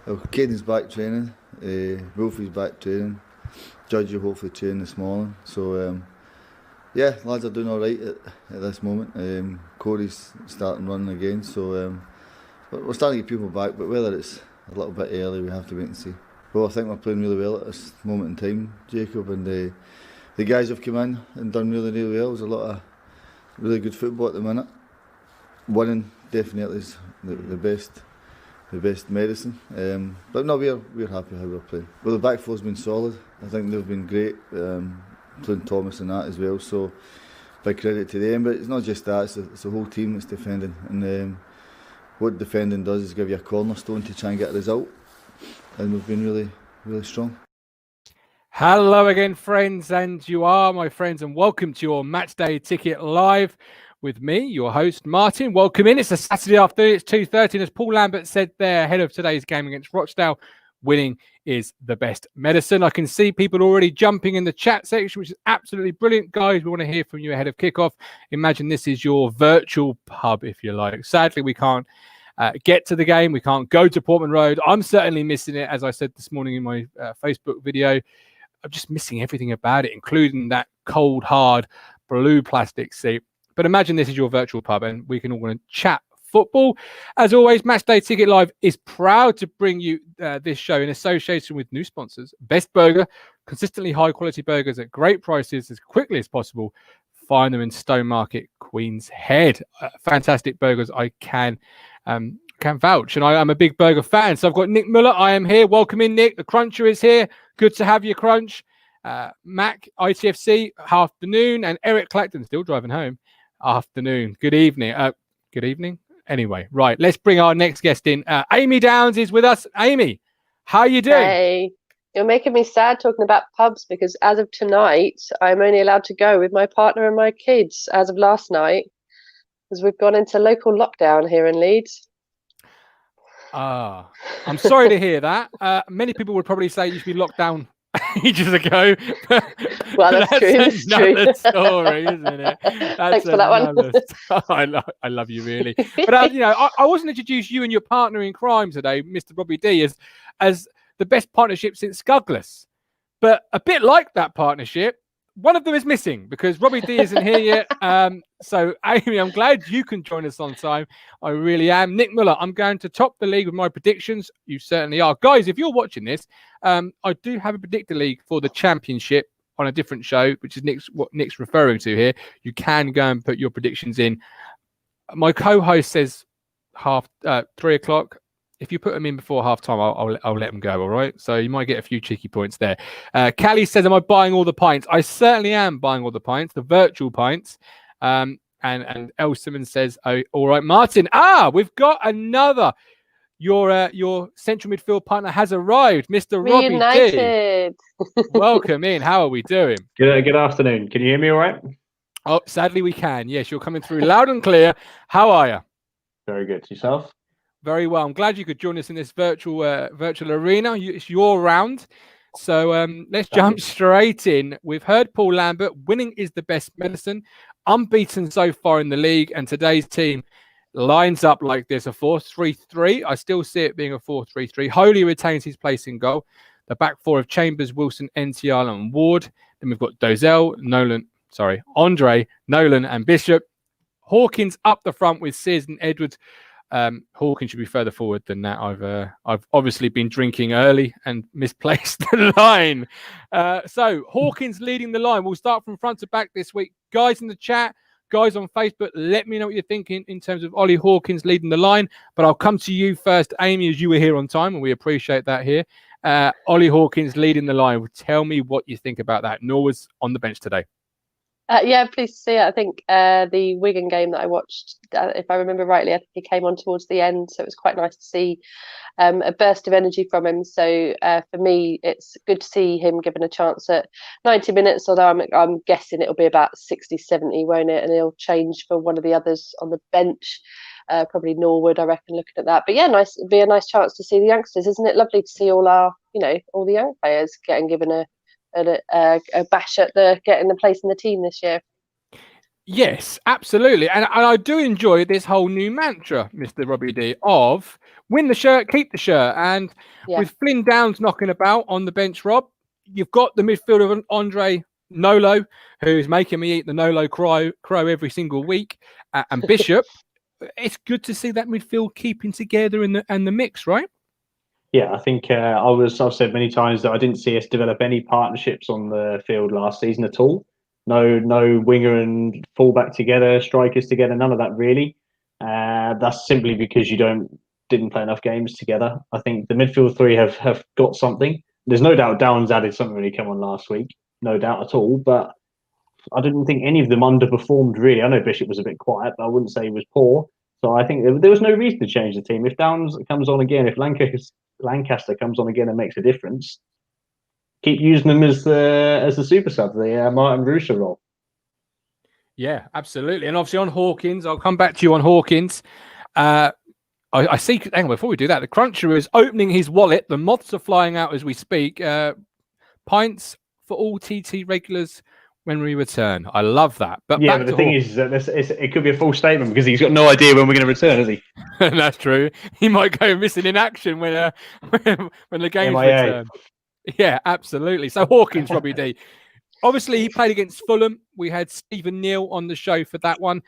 Well, Caden's back training, Wolfie's back training, Judge will hopefully train this morning. So, yeah, lads are doing all right at this moment. Corey's starting running again, so we're starting to get people back, but whether it's a little bit early, we have to wait and see. Well, I think we're playing really well at this moment in time, Jacob, and the guys have come in and done really well. There's a lot of really good football at the minute. Winning definitely is the best medicine. But no, we're happy how we're playing. Well, the back four's been solid. I think they've been great, including Thomas and that as well. So big credit to them. But it's not just that; it's the whole team that's defending. And what defending does is give you a cornerstone to try and get a result. And we've been really strong. Hello again, friends, and you are my friends, and welcome to your Matchday Ticket Live with me, your host, Martin. Welcome in. It's a Saturday afternoon. It's 2:30, and as Paul Lambert said there, ahead of today's game against Rochdale, winning is the best medicine. I can see people already jumping in the chat section, which is absolutely brilliant. Guys, we want to hear from you ahead of kickoff. Imagine this is your virtual pub, if you like. Sadly, we can't get to the game. We can't go to Portman Road. I'm certainly missing it, as I said this morning in my Facebook video. I'm just missing everything about it, including that cold, hard blue plastic seat. But imagine this is your virtual pub and we can all want to chat football. As always, Matchday Ticket Live is proud to bring you this show in association with new sponsors. Best Burger, consistently high quality burgers at great prices as quickly as possible. Find them in Stone Market, Queen's Head. Fantastic burgers, I can vouch. And I am a big burger fan. So I've got Nick Muller. I am here. Welcome in, Nick. The Cruncher is here. Good to have you, Crunch. Mac, ITFC, afternoon. And Eric Clacton, still driving home. Afternoon. Good evening. Good evening. Anyway, right. Let's bring our next guest in. Amy Downs is with us. Amy, how are you doing? Hey, you're making me sad talking about pubs because as of tonight, I'm only allowed to go with my partner and my kids as of last night because we've gone into local lockdown here in Leeds. I'm sorry to hear that. Many people would probably say you should be locked down ages ago. Well, that's true. That's another story, isn't it? Thanks for that one. I love you, really. But I wasn't introduced you and your partner in crime today, Mr. Robbie D, as the best partnership since Scugless. But a bit like that partnership, one of them is missing because Robbie D isn't here yet. So, Amy, I'm glad you can join us on time. I really am. Nick Muller, I'm going to top the league with my predictions. You certainly are. Guys, if you're watching this, I do have a predictor league for the championship on a different show, which is what Nick's referring to here. You can go and put your predictions in. My co-host says 3 o'clock. If you put them in before half time, I'll let them go, all right? So you might get a few cheeky points there. Callie says, am I buying all the pints? I certainly am buying all the pints, the virtual pints. And El Simmons says, oh, all right, Martin. We've got another. Your central midfield partner has arrived, Mr. Reunited. Robbie D. Welcome in. How are we doing? Good afternoon. Can you hear me all right? Oh, sadly we can. Yes, you're coming through loud and clear. How are you? Very good. Yourself? Very well. I'm glad you could join us in this virtual arena. It's your round. So let's jump straight in. We've heard Paul Lambert, winning is the best medicine. Unbeaten so far in the league. And today's team lines up like this, a 4-3-3. I still see it being a 4-3-3. Holy retains his place in goal. The back four of Chambers, Wilson, NTR and Ward. Then we've got Andre, Nolan and Bishop. Hawkins up the front with Sears and Edwards. Hawkins should be further forward than that. I've obviously been drinking early and misplaced the line. So Hawkins leading the line. We'll start from front to back this week. Guys in the chat, guys on Facebook, let me know what you're thinking in terms of Ollie Hawkins leading the line. But I'll come to you first, Amy, as you were here on time, and we appreciate that here. Ollie Hawkins leading the line. Tell me what you think about that. Norwood's on the bench today. Yeah, pleased to see it. I think the Wigan game that I watched, if I remember rightly, I think he came on towards the end, so it was quite nice to see a burst of energy from him. So for me, it's good to see him given a chance at 90 minutes, although I'm guessing it'll be about 60, 70, won't it? And he'll change for one of the others on the bench, probably Norwood, I reckon, looking at that. But yeah, it'd be a nice chance to see the youngsters. Isn't it lovely to see all the young players getting given a bash at getting the place in the team this year? Yes, absolutely. And I do enjoy this whole new mantra, Mr. Robbie D, of win the shirt, keep the shirt. And with Flynn Downs knocking about on the bench, Rob, you've got the midfielder of Andre Nolo, who's making me eat the Nolo crow every single week, and Bishop. It's good to see that midfield keeping together in the mix, right? Yeah, I think I've said many times that I didn't see us develop any partnerships on the field last season at all. No winger and fullback together, strikers together, none of that really. That's simply because you didn't play enough games together. I think the midfield three have got something. There's no doubt Downs added something when he came on last week, no doubt at all. But I didn't think any of them underperformed really. I know Bishop was a bit quiet, but I wouldn't say he was poor. So I think there was no reason to change the team. If Downs comes on again, if Lancaster comes on again and makes a difference, keep using them as the super sub, the Martin Russo role. Yeah, absolutely. And obviously on Hawkins, I'll come back to you on Hawkins. I see, hang on, before we do that, the Cruncher is opening his wallet. The moths are flying out as we speak. Pints for all TT regulars when we return. I love that. But yeah, but the thing is that it could be a false statement because he's got no idea when we're going to return, has he? That's true. He might go missing in action when the game's return. Yeah, absolutely. So Hawkins, Robbie D. Obviously, he played against Fulham. We had Stephen Neal on the show for that one.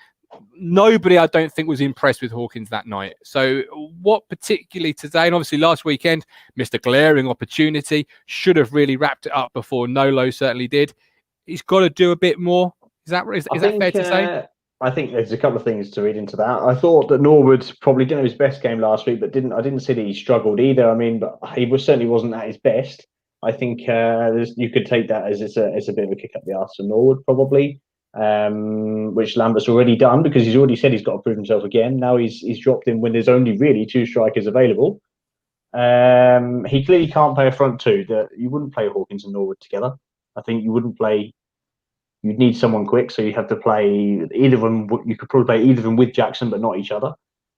Nobody, I don't think, was impressed with Hawkins that night. So what particularly today, and obviously last weekend, missed a glaring opportunity, should have really wrapped it up before Nolo certainly did. He's got to do a bit more. Is that fair to say? I think there's a couple of things to read into that. I thought that Norwood probably didn't have his best game last week, but I didn't see that he struggled either. I mean, but he certainly wasn't at his best. I think you could take that as it's a bit of a kick up the arse for Norwood, probably, which Lambert's already done because he's already said he's got to prove himself again. Now he's dropped in when there's only really two strikers available. He clearly can't play a front two. That you wouldn't play Hawkins and Norwood together. I think you wouldn't play. You'd need someone quick, so you have to play either of them. You could probably play either of them with Jackson, but not each other.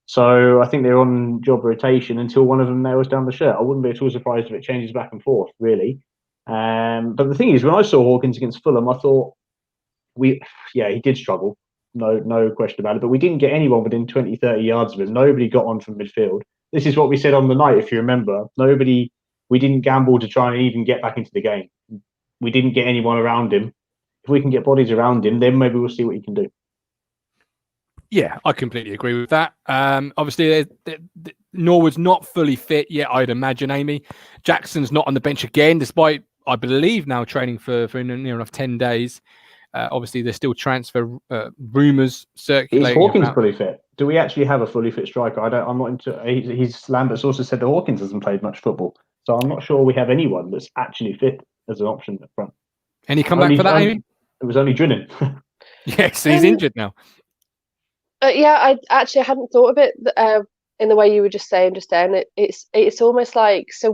So I think they're on job rotation until one of them nails down the shirt. I wouldn't be at all surprised if it changes back and forth, really. But the thing is, when I saw Hawkins against Fulham, I thought he did struggle, no question about it. But we didn't get anyone within 20, 30 yards of him. Nobody got on from midfield. This is what we said on the night, if you remember. We didn't gamble to try and even get back into the game. We didn't get anyone around him. If we can get bodies around him, then maybe we'll see what he can do. Yeah, I completely agree with that. Obviously, Norwood's not fully fit yet, I'd imagine, Amy. Jackson's not on the bench again, despite, I believe, now training for near enough 10 days. Obviously, there's still transfer rumours circulating. Is Hawkins fully fit? Do we actually have a fully fit striker? I'm not into. Lambert's also said that Hawkins hasn't played much football, so I'm not sure we have anyone that's actually fit as an option up front. Any comeback for that, Amy? It was only Drinnen. Yes, he's injured now. I hadn't thought of it in the way you were just saying just then. It's almost like, so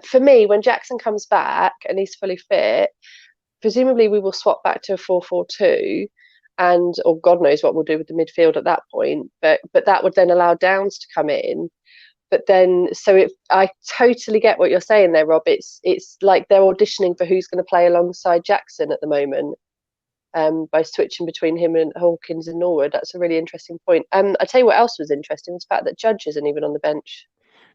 for me, when Jackson comes back and he's fully fit, presumably we will swap back to a 4-4-2, or God knows what we'll do with the midfield at that point. But that would then allow Downs to come in. But then, I totally get what you're saying there, Rob. It's like they're auditioning for who's going to play alongside Jackson at the moment, by switching between him and Hawkins and Norwood. That's a really interesting point. I tell you what else was interesting was the fact that Judge isn't even on the bench.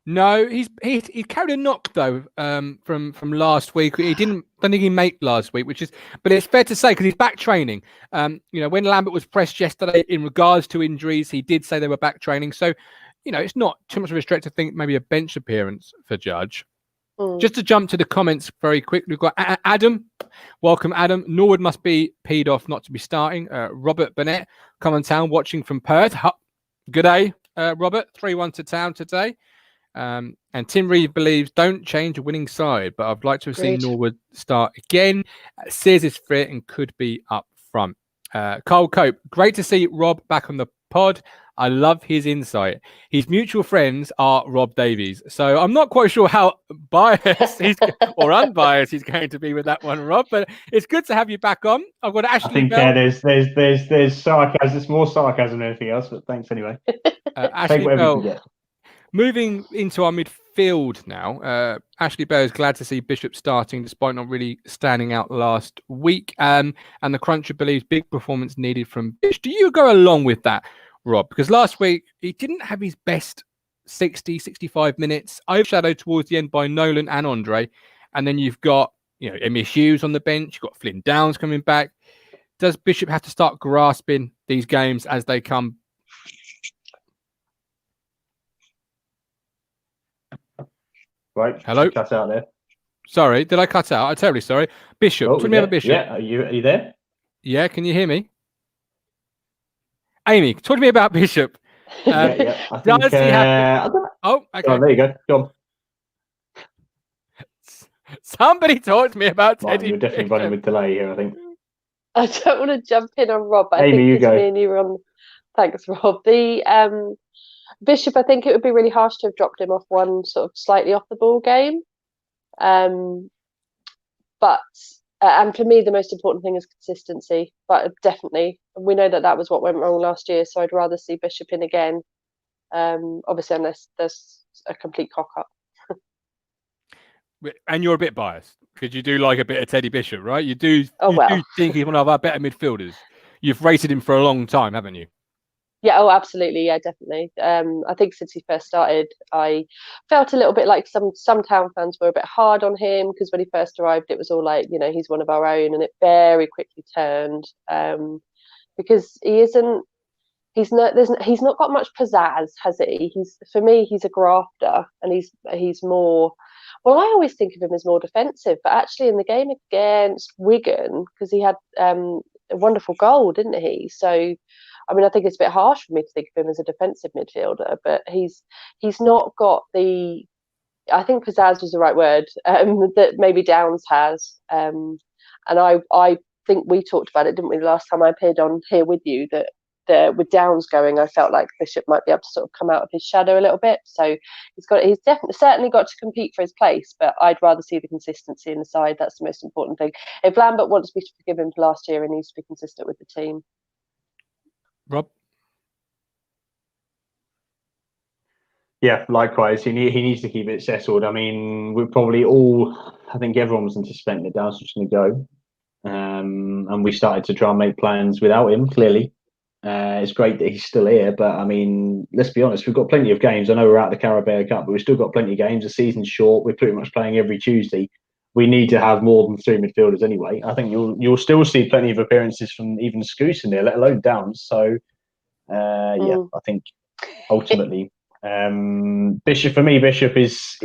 No, he carried a knock though from last week. I don't think he made last week, but it's fair to say because he's back training. When Lambert was pressed yesterday in regards to injuries, he did say they were back training. So, it's not too much of a stretch to think maybe a bench appearance for Judge. Just to jump to the comments very quickly, we've got Adam. Welcome, Adam. Norwood must be peed off not to be starting. Robert Burnett, come on town, watching from Perth. Good day, Robert. 3-1 to town today. And Tim Reeve believes don't change a winning side, but I'd like to have seen Norwood start again. Sears is fit and could be up front. Carl Cope, great to see Rob back on the pod. I love his insight. His mutual friends are Rob Davies. So I'm not quite sure how biased or unbiased he's going to be with that one, Rob, but it's good to have you back on. I've got Ashley. I think Bell. There's sarcasm. There's more sarcasm than anything else, but thanks anyway. Ashley Bell. Moving into our midfield now, Ashley Bell is glad to see Bishop starting despite not really standing out last week. And the Cruncher believes big performance needed from Bish. Do you go along with that, Rob? Because last week he didn't have his best 60, 65 minutes, overshadowed towards the end by Nolan and Andre. And then you've got, Emil Hughes on the bench. You've got Flynn Downs coming back. Does Bishop have to start grasping these games as they come? Right. Hello? Cut out there. Sorry, did I cut out? I'm terribly sorry. Bishop, talk to me about Bishop. Yeah, are you there? Yeah, can you hear me? Amy, talk to me about Bishop. Yeah. I think, does he have to... Oh, okay. Oh, there you go. Go on. Somebody talk to me about Martin, Teddy. you're definitely Bishop. running with delay here, I think. I don't want to jump in on Rob. But Amy, I think you go. me and you were on. Thanks, Rob. The Bishop, I think it would be really harsh to have dropped him off one sort of slightly off the ball game. But and for me, the most important thing is consistency. But definitely, we know that was what went wrong last year. So I'd rather see Bishop in again. Obviously, unless there's a complete cock up. And you're a bit biased because you do like a bit of Teddy Bishop, right? You do. Do think he's one of our better midfielders. You've rated him for a long time, haven't you? Yeah, absolutely. Yeah, definitely. I think since he first started, I felt a little bit like some Town fans were a bit hard on him because when he first arrived, it was all like, he's one of our own, and it very quickly turned because he's not got much pizzazz, has he? For me, he's a grafter, and he's more. Well, I always think of him as more defensive, but actually in the game against Wigan, because he had a wonderful goal, didn't he? So, I mean, I think it's a bit harsh for me to think of him as a defensive midfielder, but he's not got the. I think pizzazz was the right word that maybe Downs has, and I think we talked about it, didn't we, the last time I appeared on here with you, that with Downs going, I felt like Bishop might be able to sort of come out of his shadow a little bit. So he's certainly got to compete for his place, but I'd rather see the consistency in the side. That's the most important thing. If Lambert wants me to forgive him for last year, he needs to be consistent with the team. Rob? Yeah, likewise. He needs to keep it settled. I mean, we're probably I think everyone was anticipating that Downs was going to go. And we started to try and make plans without him, clearly. It's great that he's still here, but I mean, let's be honest, we've got plenty of games. I know we're out of the Carabao Cup, but we've still got plenty of games. The season's short. We're pretty much playing every Tuesday. We need to have more than three midfielders anyway. I think you'll still see plenty of appearances from even Scouse in there, let alone Downs. So, yeah, I think ultimately, Bishop for me, Bishop is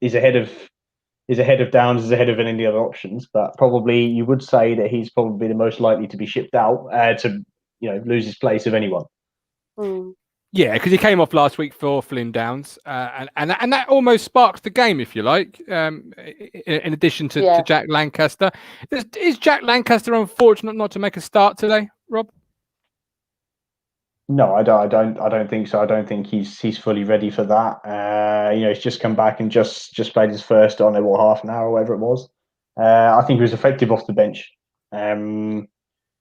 ahead of Downs, is ahead of any other options. But probably you would say that he's probably the most likely to be shipped out to lose his place of anyone. Yeah, because he came off last week for Flynn Downs, and that almost sparked the game, if you like. In addition to Jack Lancaster, is Jack Lancaster unfortunate not to make a start today, Rob? No, I don't think so. I don't think he's fully ready for that. He's just come back and just played his first on half an hour or whatever it was. I think he was effective off the bench.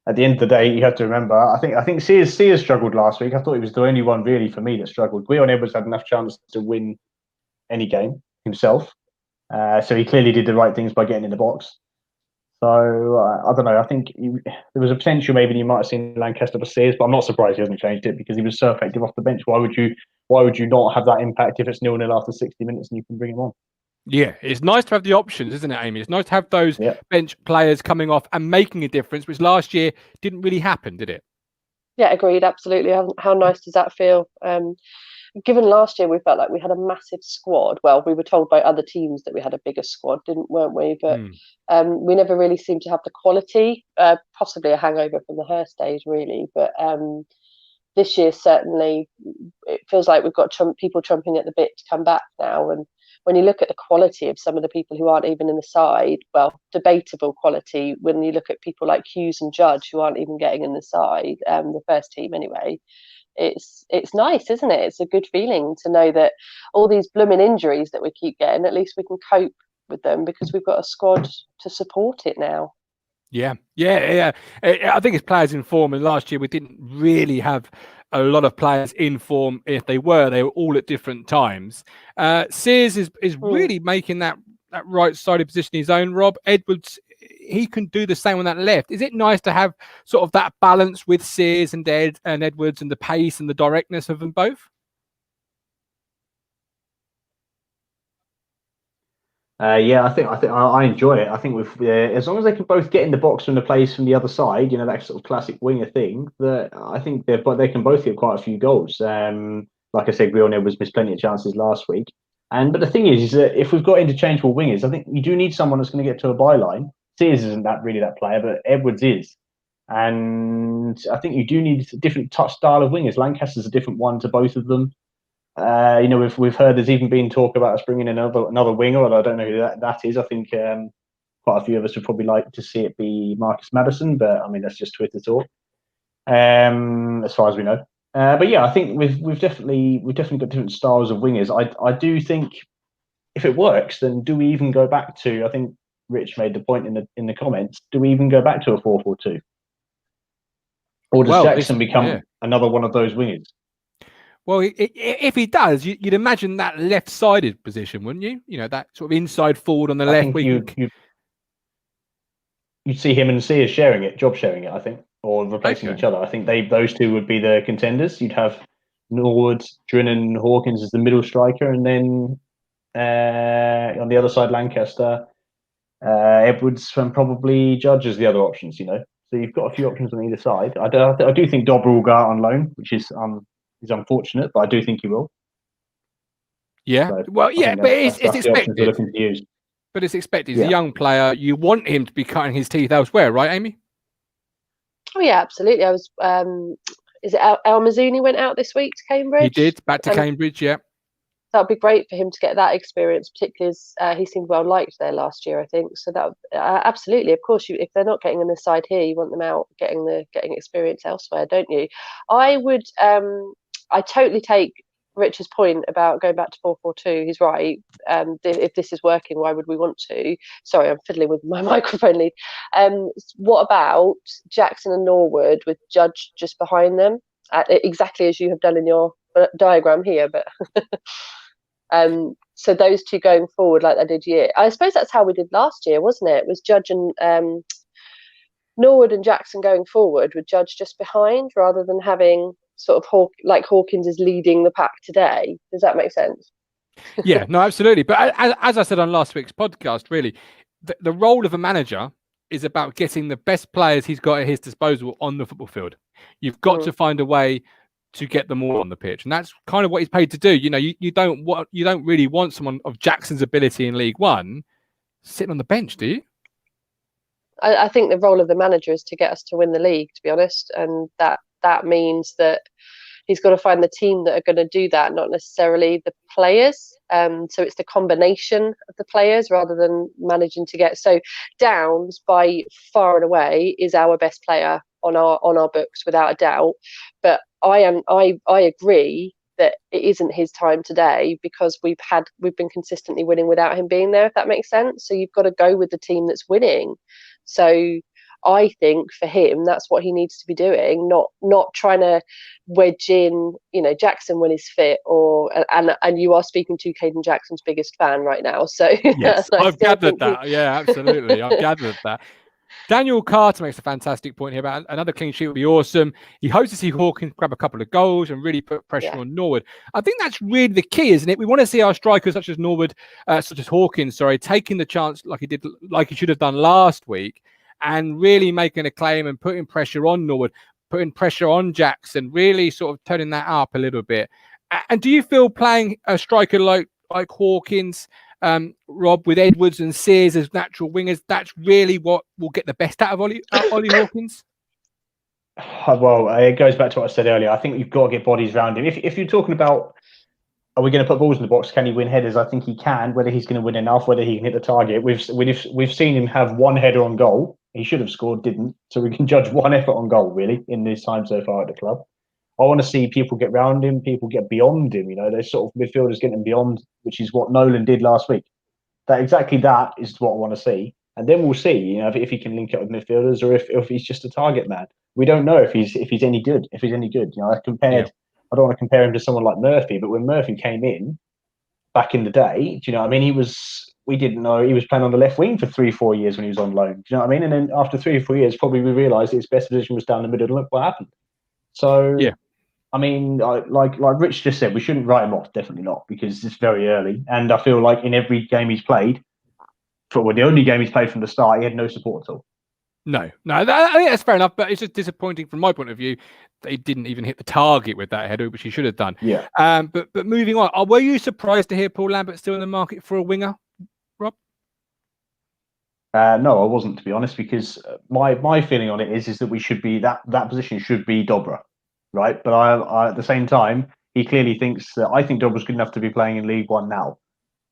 At the end of the day, you have to remember. I think Sears struggled last week. I thought he was the only one really for me that struggled. Leon Edwards had enough chance to win any game himself, so he clearly did the right things by getting in the box. So I don't know. I think there was a potential maybe you might have seen Lancaster for Sears, but I'm not surprised he hasn't changed it because he was so effective off the bench. Why would you not have that impact if it's 0-0 after 60 minutes and you can bring him on? Yeah, it's nice to have the options, isn't it, Amy? It's nice to have those bench players coming off and making a difference, which last year didn't really happen, did it? Yeah, agreed. Absolutely. How nice does that feel? Given last year, we felt like we had a massive squad. Well, we were told by other teams that we had a bigger squad, weren't we? But we never really seemed to have the quality. Possibly a hangover from the Hurst days, really. But this year, certainly, it feels like we've got people chomping at the bit to come back now. And when you look at the quality of some of the people who aren't even in the side, well, debatable quality, when you look at people like Hughes and Judge who aren't even getting in the side, the first team anyway, it's nice, isn't it? It's a good feeling to know that all these blooming injuries that we keep getting, at least we can cope with them because we've got a squad to support it now. Yeah. I think it's players in form, and last year we didn't really have a lot of players in form. If they were all at different times. Sears is really making that right-sided position his own. Rob Edwards, he can do the same on that left. Is it nice to have sort of that balance with Sears and Edwards and the pace and the directness of them both? Yeah, I enjoy it. I think with as long as they can both get in the box from the place from the other side, that sort of classic winger thing. That I think they can both get quite a few goals. Like I said, we all know was missed plenty of chances last week. But the thing is that if we've got interchangeable wingers, I think you do need someone that's going to get to a byline. Sears isn't really that player, but Edwards is. And I think you do need a different touch style of wingers. Lancaster's a different one to both of them. We've heard there's even been talk about us bringing in another winger, although I don't know who that is. I think quite a few of us would probably like to see it be Marcus Maddison, but I mean that's just Twitter talk, as far as we know. But yeah, I think we've definitely got different styles of wingers. I do think if it works, then do we even go back to? I think Rich made the point in the comments. Do we even go back to a 4-4-2, or does Jackson become another one of those wingers? Well, if he does, you'd imagine that left-sided position, wouldn't you? That sort of inside forward on the left. You'd see him and Sears job sharing it, I think, or replacing each other. I think those two would be the contenders. You'd have Norwood, Drinnan, Hawkins as the middle striker, and then on the other side, Lancaster, Edwards, and probably Judge as the other options. So you've got a few options on either side. I do think Dobber will go out on loan, which is unfortunate, but I do think he will. Yeah, so but it's expected. We're looking to use. But it's expected. He's a young player. You want him to be cutting his teeth elsewhere, right, Amy? Oh yeah, absolutely. I was. Is it El Mazzuni went out this week to Cambridge? He did, back to Cambridge. Yeah, that would be great for him to get that experience, particularly as he seemed well liked there last year, I think. So that absolutely, of course, if they're not getting on the side here, you want them out getting experience elsewhere, don't you? I would. I totally take Richard's point about going back to 4-4-2. He's right. If this is working, why would we want to? Sorry, I'm fiddling with my microphone lead. What about Jackson and Norwood with Judge just behind them, exactly as you have done in your diagram here? But so those two going forward like they did here. I suppose that's how we did last year, wasn't it? It was Judge and Norwood and Jackson going forward with Judge just behind, rather than having sort of like Hawkins is leading the pack today. Does that make sense? Yeah, no, absolutely. But as I said on last week's podcast, really, the role of a manager is about getting the best players he's got at his disposal on the football field. You've got to find a way to get them all on the pitch, and that's kind of what he's paid to do. You don't really want someone of Jackson's ability in League One sitting on the bench, do you? I think the role of the manager is to get us to win the league, to be honest, and that means that he's got to find the team that are going to do that, not necessarily the players. So it's the combination of the players rather than managing to get. So Downs, by far and away, is our best player on our books, without a doubt. But I agree that it isn't his time today, because we've been consistently winning without him being there, if that makes sense. So you've got to go with the team that's winning. So I think for him, that's what he needs to be doing, not trying to wedge in, Jackson when he's fit, and you are speaking to Caden Jackson's biggest fan right now. So yes, I've gathered that. Yeah, absolutely. I've gathered that. Daniel Carter makes a fantastic point here about another clean sheet would be awesome. He hopes to see Hawkins grab a couple of goals and really put pressure on Norwood. I think that's really the key, isn't it? We want to see our strikers such as Hawkins, taking the chance like he should have done last week, and really making a claim and putting pressure on Norwood, putting pressure on Jackson, really sort of turning that up a little bit. And do you feel playing a striker like Hawkins, Rob, with Edwards and Sears as natural wingers, that's really what will get the best out of Ollie Hawkins? Well, it goes back to what I said earlier. I think you've got to get bodies around him. If you're talking about, are we going to put balls in the box? Can he win headers? I think he can. Whether he's going to win enough, whether he can hit the target. We've seen him have one header on goal. He should have scored, didn't. So we can judge one effort on goal, really, in this time so far at the club. I want to see people get round him, people get beyond him. There's sort of midfielders getting beyond, which is what Nolan did last week. That is what I want to see. And then we'll see, if he can link up with midfielders, or if he's just a target man. We don't know if he's any good. I don't want to compare him to someone like Murphy, but when Murphy came in back in the day, we didn't know he was playing on the left wing for 3-4 years when he was on loan. Do you know what I mean? And then after 3 or 4 years, probably we realised his best position was down the middle, and look what happened. So, yeah. I mean, like Rich just said, we shouldn't write him off. Definitely not, because it's very early. And I feel like in every game he's played, the only game he's played from the start, he had no support at all. No, I think that's fair enough, but it's just disappointing from my point of view. They didn't even hit the target with that header, which he should have done. Yeah. But moving on, were you surprised to hear Paul Lambert still in the market for a winger, Rob? No, I wasn't, to be honest, because my feeling on it is that we should be that position should be Dobra, right? But I at the same time, he clearly thinks that I think Dobra's good enough to be playing in League One now,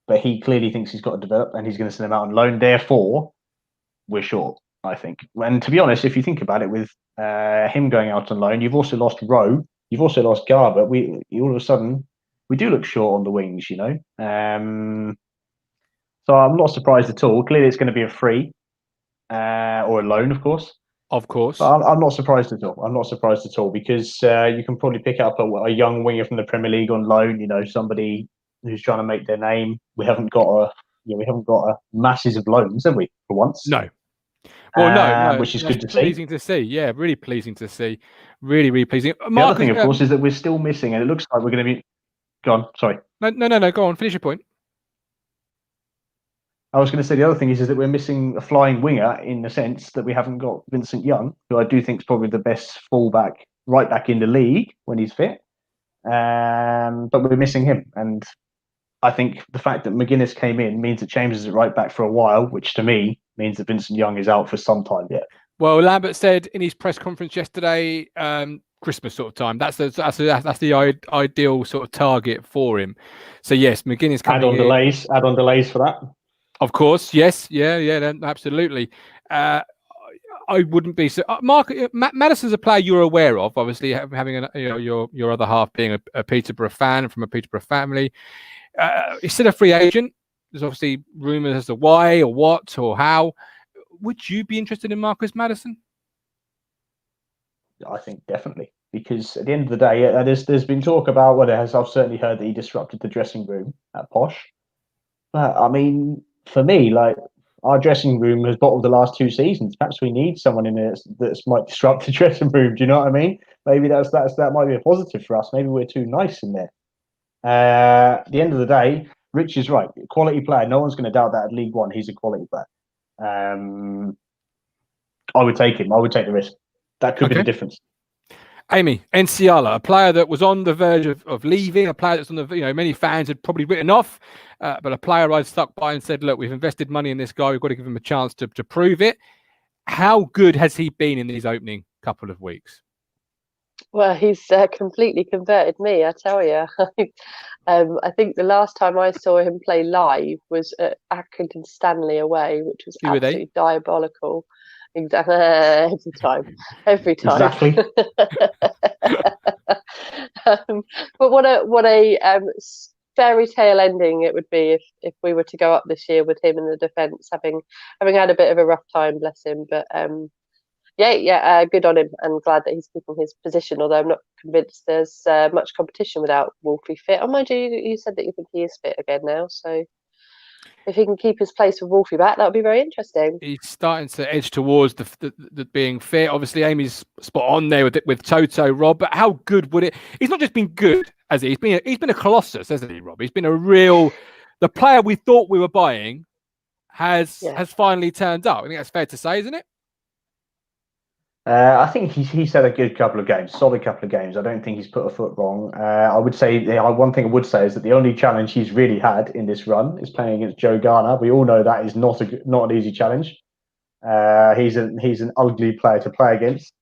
but he clearly thinks he's got to develop, and he's going to send him out on loan. Therefore, we're short, I think. And to be honest, if you think about it, with him going out on loan, you've also lost Rowe, you've also lost Garber. We all of a sudden we do look short on the wings, you know. So I'm not surprised at all. Clearly, it's going to be a free or a loan, of course. Of course. But I'm not surprised at all. I'm not surprised at all because you can probably pick up a young winger from the Premier League on loan. You know, somebody who's trying to make their name. We haven't got a masses of loans, have we? For once, no. Well, no, which is good to see. Pleasing to see, yeah, really pleasing to see, really pleasing. The other thing, of course, is that we're still missing, and it looks like we're going to be. Go on, sorry. No, go on. Finish your point. I was going to say the other thing is that we're missing a flying winger in the sense that we haven't got Vincent Young, who I do think is probably the best fullback, right back in the league when he's fit. But we're missing him, and I think the fact that McGuinness came in means that Chambers is at right back for a while, which to me means that Vincent Young is out for some time yet. Well, Lambert said in his press conference yesterday, Christmas sort of time. That's the ideal sort of target for him. So yes, McGuinness coming in. Add on delays for that. Of course, yes, yeah, absolutely. I wouldn't be so. Mark Madison's a player you're aware of, obviously having your other half being a Peterborough fan from a Peterborough family. He's still a free agent. There's obviously rumours as to why or what or how. Would you be interested in Marcus Maddison? I think definitely, because at the end of the day, there's been talk about I've certainly heard that he disrupted the dressing room at Posh. But I mean, for me, like, our dressing room has bottled the last 2 seasons. Perhaps we need someone in it that might disrupt the dressing room. Do you know what I mean? Maybe that might be a positive for us. Maybe we're too nice in there. At the end of the day, Rich is right. Quality player. No one's going to doubt that at League One. He's a quality player. I would take him. I would take the risk. That could be the difference. Amy, Enciala, a player that was on the verge of leaving, a player that's on the, many fans had probably written off, but a player I stuck by and said, look, we've invested money in this guy. We've got to give him a chance to prove it. How good has he been in these opening couple of weeks? Well, he's completely converted me, I tell you. I think the last time I saw him play live was at Accrington Stanley away, which was absolutely diabolical. Exactly. Every time. Exactly. But what a fairy tale ending it would be if we were to go up this year with him in the defence, having had a bit of a rough time, bless him. But good on him, and glad that he's keeping his position. Although I'm not convinced there's much competition without Wolfie fit. Oh, mind you said that you think he is fit again now, so. If he can keep his place with Wolfie back, that would be very interesting. He's starting to edge towards the being fit. Obviously, Amy's spot on there with Toto, Rob. But how good would it? He's not just been good, has he? He's been a colossus, hasn't he, Rob? He's been the player we thought we were buying has finally turned up. I think that's fair to say, isn't it? I think he's had a good couple of games, solid couple of games. I don't think he's put a foot wrong. I would say one thing I would say is that the only challenge he's really had in this run is playing against Joe Garner. We all know that is not an easy challenge. He's an ugly player to play against.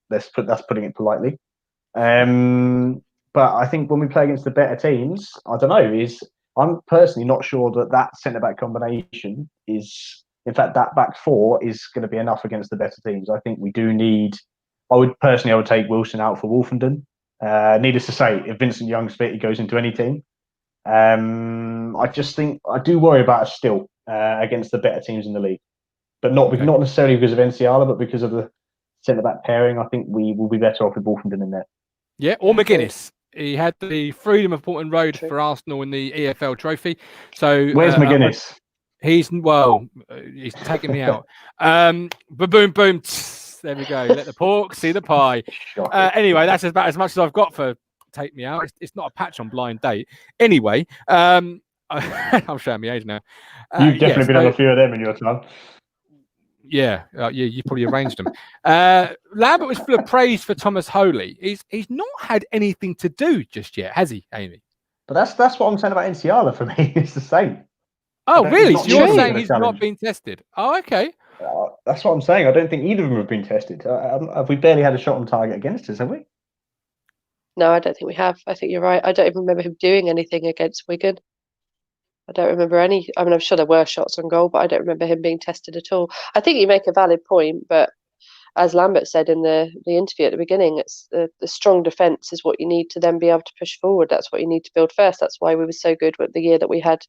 That's putting it politely. But I think when we play against the better teams, I don't know. I'm personally not sure that centre back combination is. In fact, that back four is going to be enough against the better teams. I think we do need. I would take Wilson out for Wolfenden. Needless to say, if Vincent Young's fit, he goes into any team. I just think I do worry about us still against the better teams in the league, but not necessarily because of Enciala, but because of the centre back pairing. I think we will be better off with Wolfenden in there. Yeah, or McGuinness. He had the freedom of Portman Road for Arsenal in the EFL Trophy. So where's McGuinness? He's taking me out. Boom. There we go. Let the pork see the pie. Anyway, that's about as much as I've got for take me out. It's not a patch on blind date. Anyway, I'm showing my age now. You've definitely been on a few of them in your time. Yeah, you probably arranged them. Lambert was full of praise for Thomas Holy. He's not had anything to do just yet, has he, Amy? But that's what I'm saying about Nsiala for me. It's the same. Oh, really? So you're True. saying he's not been tested? Oh, okay. That's what I'm saying. I don't think either of them have been tested. Have we barely had a shot on target against us, have we? No, I don't think we have. I think you're right. I don't even remember him doing anything against Wigan. I don't remember any. I mean, I'm sure there were shots on goal, but I don't remember him being tested at all. I think you make a valid point, but as Lambert said in the interview at the beginning, it's the strong defence is what you need to then be able to push forward. That's what you need to build first. That's why we were so good with the year that we had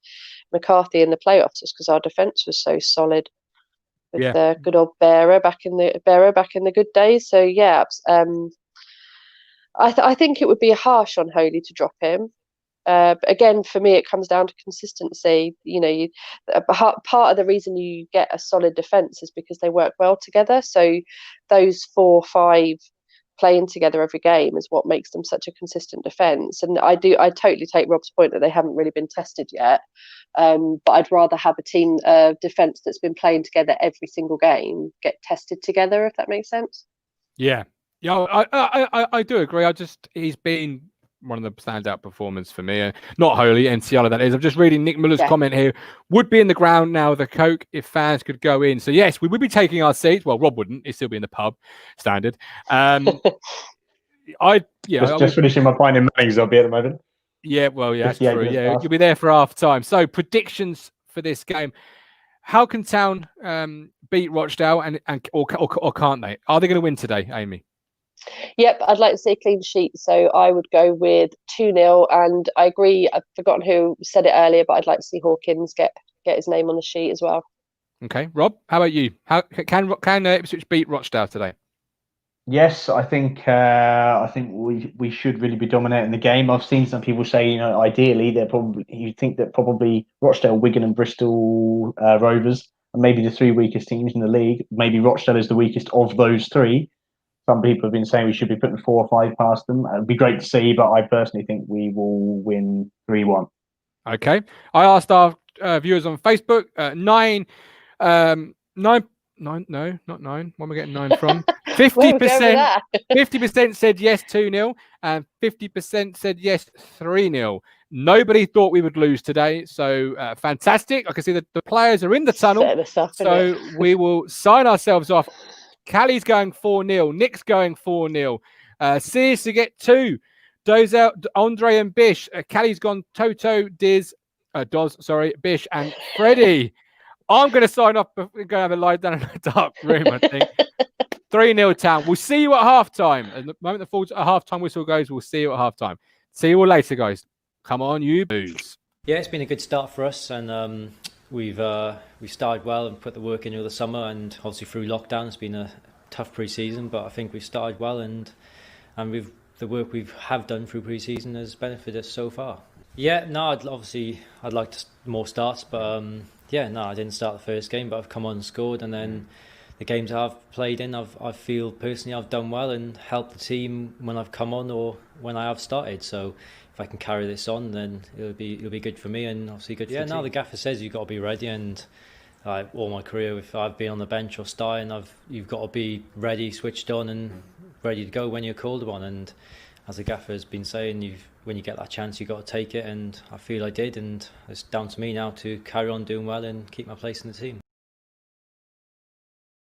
McCarthy in the playoffs, is because our defence was so solid with the good old Bearer back in the good days. So yeah, I think it would be harsh on Holy to drop him. But again, for me, it comes down to consistency. Part of the reason you get a solid defence is because they work well together. So those 4 or 5 playing together every game is what makes them such a consistent defence. And I totally take Rob's point that they haven't really been tested yet. But I'd rather have a team defence that's been playing together every single game get tested together, if that makes sense. Yeah, I do agree. He's been one of the standout performers for me. Not Holy, Nsiala that is. I'm just reading Nick Muller's comment here. Would be in the ground now, the Coke, if fans could go in. So yes, we would be taking our seats. Well, Rob wouldn't. He'd still be in the pub, standard. Just finishing my pint in Mannings, I'll be at the moment. Yeah, well, yeah, that's true. Yeah, you'll be there for half time. So predictions for this game. How can Town beat Rochdale or can't they? Are they going to win today, Amy? Yep, I'd like to see a clean sheet, so I would go with 2-0. And I agree. I've forgotten who said it earlier, but I'd like to see Hawkins get his name on the sheet as well. Okay, Rob, how about you? How can Ipswich beat Rochdale today? Yes, I think we should really be dominating the game. I've seen some people say, ideally you think that probably Rochdale, Wigan, and Bristol Rovers are maybe the 3 weakest teams in the league. Maybe Rochdale is the weakest of those 3. Some people have been saying we should be putting 4 or 5 past them. It'd be great to see, but I personally think we will win 3-1. Okay. I asked our viewers on Facebook, 9, no, not 9. Where am I getting 9 from? 50%. 50% said yes 2-0, and 50% said yes 3-0. Nobody thought we would lose today, so fantastic. I can see that the players are in the tunnel, so we will sign ourselves off. Callie's going 4-0. Nick's going 4-0. Sears to get 2. Dozel, Andre and Bish. Callie's gone Toto, Diz, Bish and Freddie. I'm going to sign off. We're going to have a lie down in a dark room, I think. 3-0 Town. We'll see you at halftime. At the moment the halftime whistle goes, we'll see you at halftime. See you all later, guys. Come on, you boos. Yeah, it's been a good start for us, and we've started well and put the work in over the summer, and obviously through lockdown it's been a tough pre-season, but I think we've started well, and the work we have done through pre-season has benefited us so far. Yeah, no, I'd like more starts, but I didn't start the first game, but I've come on and scored, and then the games I've played in, I feel personally I've done well and helped the team when I've come on or when I have started. So if I can carry this on, then it'll be good for me and obviously good for the team. The gaffer says you've got to be ready, and all my career, if I've been on the bench or starting, you've got to be ready, switched on, and ready to go when you're called upon. And as the gaffer has been saying, when you get that chance, you've got to take it, and I feel I did, and it's down to me now to carry on doing well and keep my place in the team.